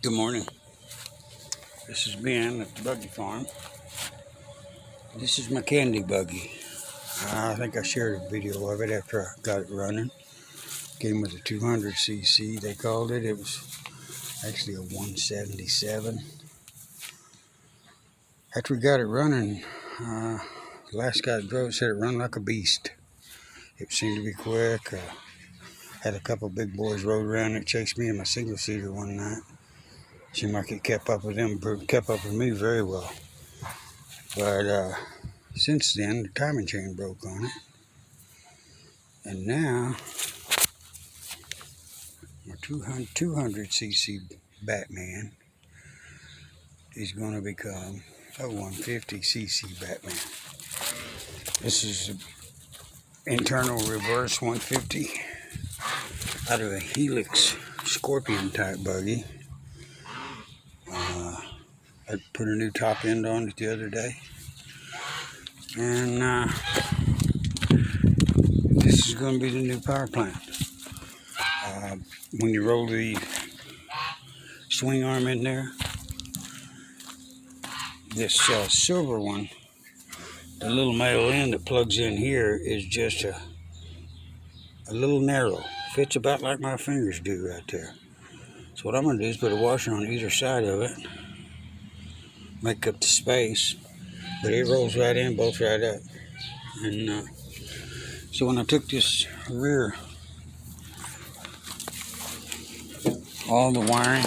Good morning. This is Ben at the Buggy farm. This is my Kandi buggy. I think I shared a video of it after I got it running. Came with a 200cc, they called it. It was actually a 177. After we got it running, the last guy that drove said it run like a beast. It seemed to be quick. Had a couple big boys rode around it, chased me in my single-seater one night. Seemed like it kept up with them, kept up with me very well. But since then, the timing chain broke on it. And now, my 200cc Batman is going to become a 150cc Batman. This is an internal reverse 150 out of a Helix Scorpion type buggy. I put a new top end on it the other day. And this is going to be the new power plant. When you roll the swing arm in there, this silver one, the little male end that plugs in here is just a little narrow. Fits about like my fingers do right there. So what I'm going to do is put a washer on either side of it, make up the space, but it rolls right in, bolts right up. And so when I took this rear, all the wiring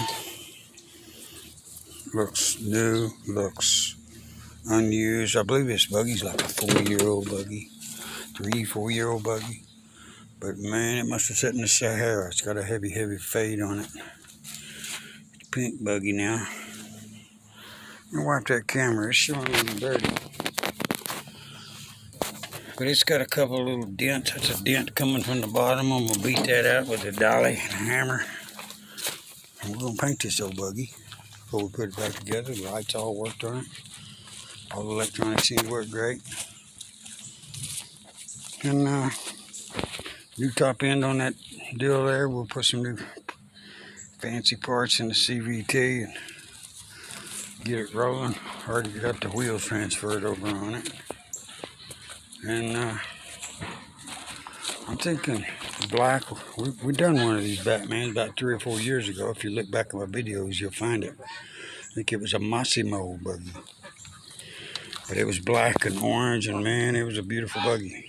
looks new, looks unused. I believe this buggy's like a 4-year-old buggy, 4-year-old buggy. But man, it must have sat in the Sahara. It's got a heavy fade on it. It's a pink buggy now. I'm gonna wipe that camera. It's showing a little dirty. But it's got a couple little dents. That's a dent coming from the bottom. I'm gonna beat that out with a dolly and a hammer. And we're gonna paint this old buggy before we put it back together. The lights all worked on it. All the electronics seem to work great. And new top end on that deal there. We'll put some new fancy parts in the CVT and get it rolling. Already got the wheels transferred over on it. And I'm thinking black. We done one of these Batmans about 3 or 4 years ago. If you look back at my videos, you'll find it. I think it was a Massimo buggy. But it was black and orange, and man, it was a beautiful buggy.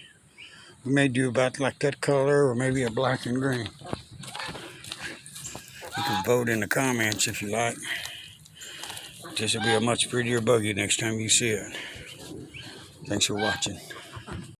We may do about like that color, or maybe a black and green. You can vote in the comments if you like. This will be a much prettier buggy next time you see it. Thanks for watching.